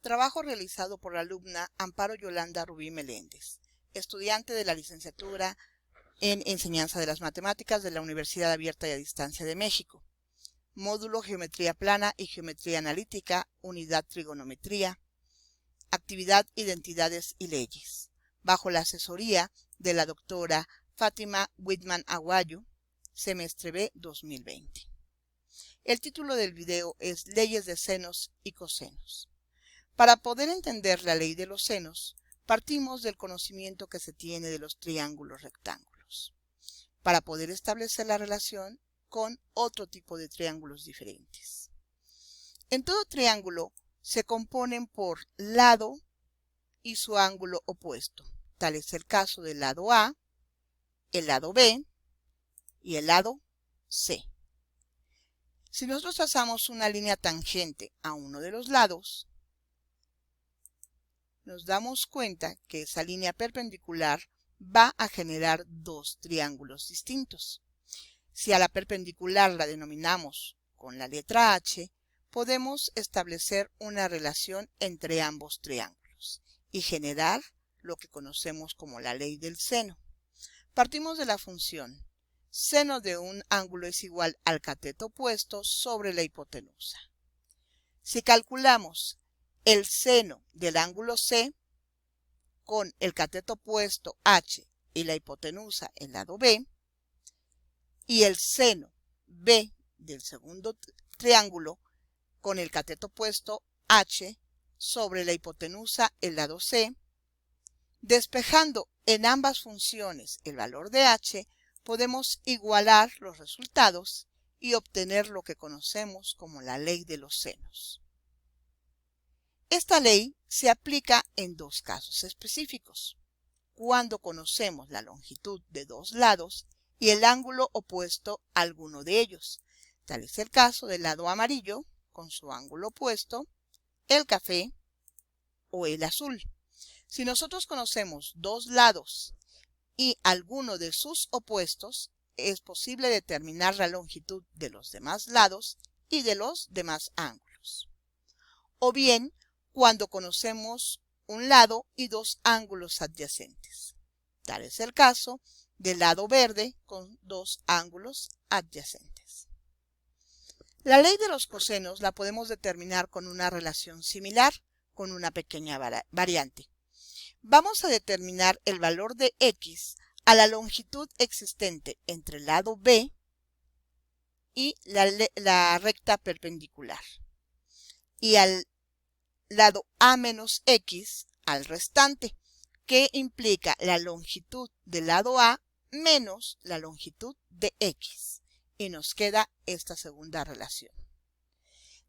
Trabajo realizado por la alumna Amparo Yolanda Rubí Meléndez, estudiante de la licenciatura en Enseñanza de las Matemáticas de la Universidad Abierta y a Distancia de México. Módulo Geometría Plana y Geometría Analítica, Unidad Trigonometría. Actividad Identidades y Leyes, bajo la asesoría de la doctora Fátima Whitman Aguayo, semestre B 2020. El título del video es Leyes de senos y cosenos. Para poder entender la ley de los senos, partimos del conocimiento que se tiene de los triángulos rectángulos, para poder establecer la relación con otro tipo de triángulos diferentes. En todo triángulo se componen por lado y su ángulo opuesto. Tal es el caso del lado A, el lado B y el lado C. Si nosotros trazamos una línea tangente a uno de los lados, nos damos cuenta que esa línea perpendicular va a generar dos triángulos distintos. Si a la perpendicular la denominamos con la letra H, podemos establecer una relación entre ambos triángulos y generar lo que conocemos como la ley del seno. Partimos de la función seno de un ángulo es igual al cateto opuesto sobre la hipotenusa. Si calculamos el seno del ángulo C con el cateto opuesto H y la hipotenusa el lado B, y el seno B del segundo triángulo con el cateto opuesto H sobre la hipotenusa el lado C, despejando en ambas funciones el valor de H, podemos igualar los resultados y obtener lo que conocemos como la ley de los senos. Esta ley se aplica en dos casos específicos: cuando conocemos la longitud de dos lados y el ángulo opuesto a alguno de ellos. Tal es el caso del lado amarillo con su ángulo opuesto, el café o el azul. Si nosotros conocemos dos lados y alguno de sus opuestos, es posible determinar la longitud de los demás lados y de los demás ángulos. O bien, cuando conocemos un lado y dos ángulos adyacentes. Tal es el caso del lado verde con dos ángulos adyacentes. La ley de los cosenos la podemos determinar con una relación similar, con una pequeña variante. Vamos a determinar el valor de X a la longitud existente entre el lado B y la recta perpendicular, y al lado A menos X al restante, que implica la longitud del lado A menos la longitud de X, y nos queda esta segunda relación.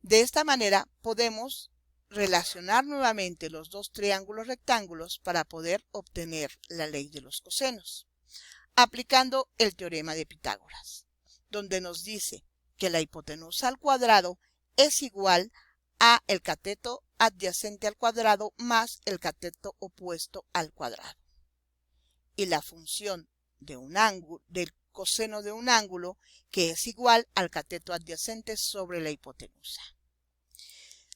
De esta manera podemos relacionar nuevamente los dos triángulos rectángulos para poder obtener la ley de los cosenos, aplicando el teorema de Pitágoras, donde nos dice que la hipotenusa al cuadrado es igual a el cateto adyacente al cuadrado más el cateto opuesto al cuadrado. Y la función de un ángulo, del coseno de un ángulo, que es igual al cateto adyacente sobre la hipotenusa.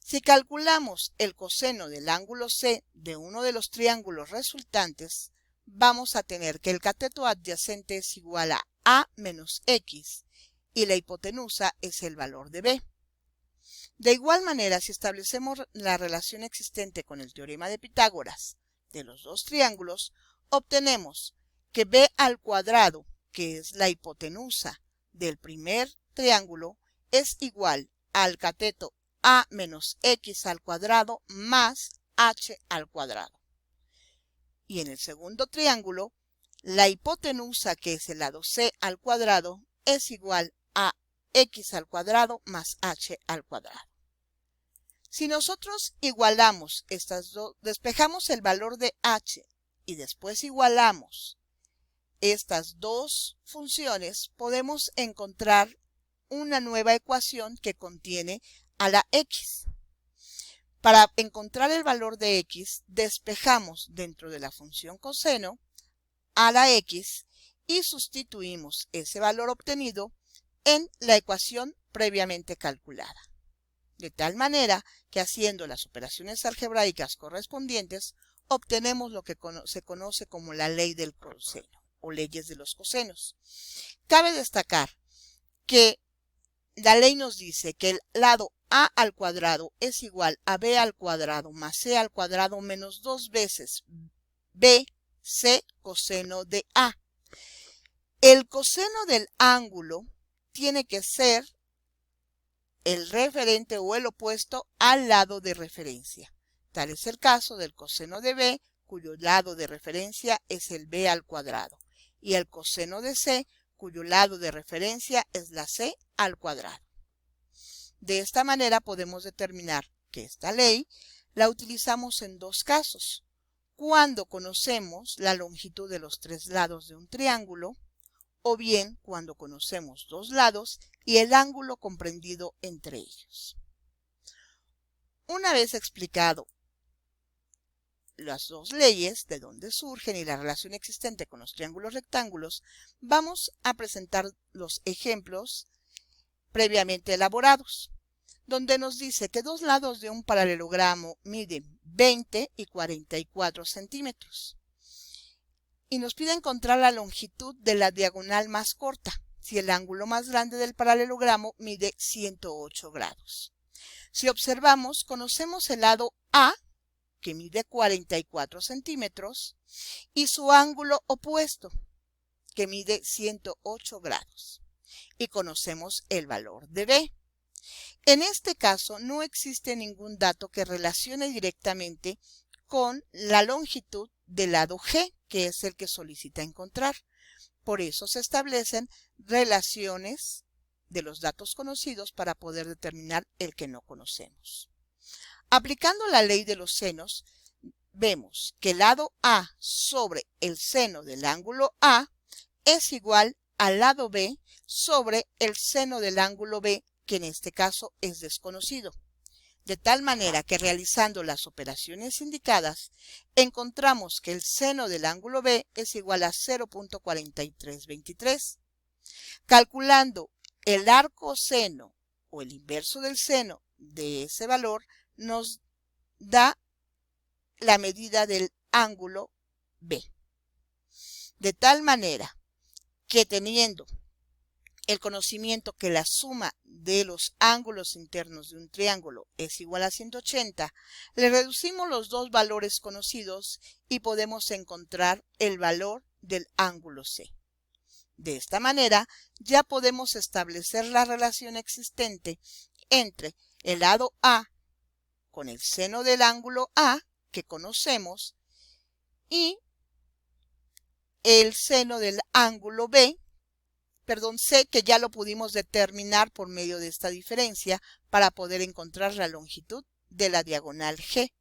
Si calculamos el coseno del ángulo C de uno de los triángulos resultantes, vamos a tener que el cateto adyacente es igual a A menos X y la hipotenusa es el valor de B. De igual manera, si establecemos la relación existente con el teorema de Pitágoras de los dos triángulos, obtenemos que B al cuadrado, que es la hipotenusa del primer triángulo, es igual al cateto A menos X al cuadrado más H al cuadrado. Y en el segundo triángulo, la hipotenusa, que es el lado C al cuadrado, es igual a X al cuadrado más H al cuadrado. Si nosotros igualamos estas dos, despejamos el valor de H y después igualamos estas dos funciones, podemos encontrar una nueva ecuación que contiene a la X. Para encontrar el valor de X, despejamos dentro de la función coseno a la X y sustituimos ese valor obtenido en la ecuación previamente calculada. de tal manera que haciendo las operaciones algebraicas correspondientes, obtenemos lo que se conoce como la ley del coseno o leyes de los cosenos. Cabe destacar que la ley nos dice que el lado a al cuadrado es igual a b al cuadrado más c al cuadrado menos 2 veces b, c coseno de a. El coseno del ángulo tiene que ser el referente o el opuesto al lado de referencia. Tal es el caso del coseno de b, cuyo lado de referencia es el b al cuadrado, y el coseno de c, cuyo lado de referencia es la c al cuadrado. De esta manera podemos determinar que esta ley la utilizamos en dos casos: cuando conocemos la longitud de los tres lados de un triángulo, o bien cuando conocemos dos lados y el ángulo comprendido entre ellos. Una vez explicado las dos leyes, de dónde surgen y la relación existente con los triángulos rectángulos, vamos a presentar los ejemplos previamente elaborados, donde nos dice que dos lados de un paralelogramo miden 20 y 44 centímetros. Y nos pide encontrar la longitud de la diagonal más corta, si el ángulo más grande del paralelogramo mide 108 grados. Si observamos, conocemos el lado A, que mide 44 centímetros, y su ángulo opuesto, que mide 108 grados. Y conocemos el valor de B. En este caso, no existe ningún dato que relacione directamente con la longitud del lado G, que es el que solicita encontrar. Por eso se establecen relaciones de los datos conocidos para poder determinar el que no conocemos. Aplicando la ley de los senos, vemos que el lado A sobre el seno del ángulo A es igual al lado B sobre el seno del ángulo B, que en este caso es desconocido. De tal manera que realizando las operaciones indicadas, encontramos que el seno del ángulo B es igual a 0.4323. Calculando el arcoseno o el inverso del seno de ese valor, nos da la medida del ángulo B. De tal manera que teniendo el conocimiento que la suma de los ángulos internos de un triángulo es igual a 180, le reducimos los dos valores conocidos y podemos encontrar el valor del ángulo C. De esta manera, ya podemos establecer la relación existente entre el lado A con el seno del ángulo A, que conocemos, y el seno del ángulo C, que ya lo pudimos determinar por medio de esta diferencia para poder encontrar la longitud de la diagonal G,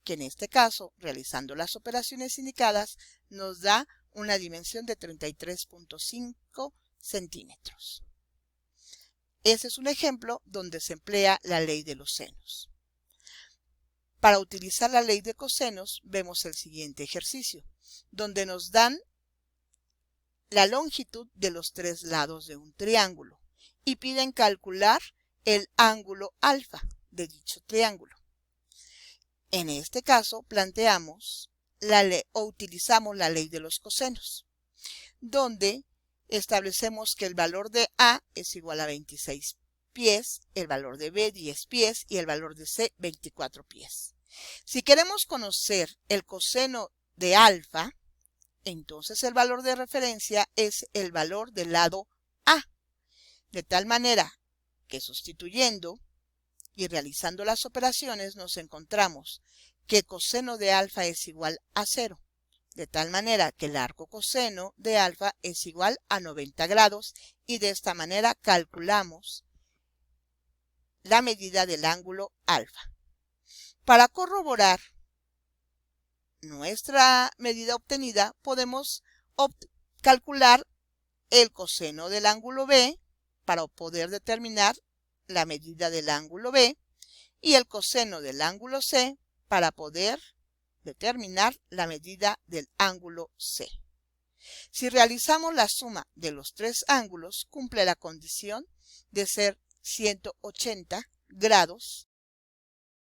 que en este caso, realizando las operaciones indicadas, nos da una dimensión de 33.5 centímetros. Ese es un ejemplo donde se emplea la ley de los senos. Para utilizar la ley de cosenos, vemos el siguiente ejercicio, donde nos dan la longitud de los tres lados de un triángulo y piden calcular el ángulo alfa de dicho triángulo. En este caso planteamos o utilizamos la ley de los cosenos, donde establecemos que el valor de A es igual a 26 pies, el valor de B 10 pies y el valor de C 24 pies. Si queremos conocer el coseno de alfa, entonces el valor de referencia es el valor del lado A, de tal manera que sustituyendo y realizando las operaciones nos encontramos que coseno de alfa es igual a 0, de tal manera que el arco coseno de alfa es igual a 90 grados y de esta manera calculamos la medida del ángulo alfa. Para corroborar nuestra medida obtenida, podemos calcular el coseno del ángulo B para poder determinar la medida del ángulo B y el coseno del ángulo C para poder determinar la medida del ángulo C. Si realizamos la suma de los tres ángulos, cumple la condición de ser 180, grados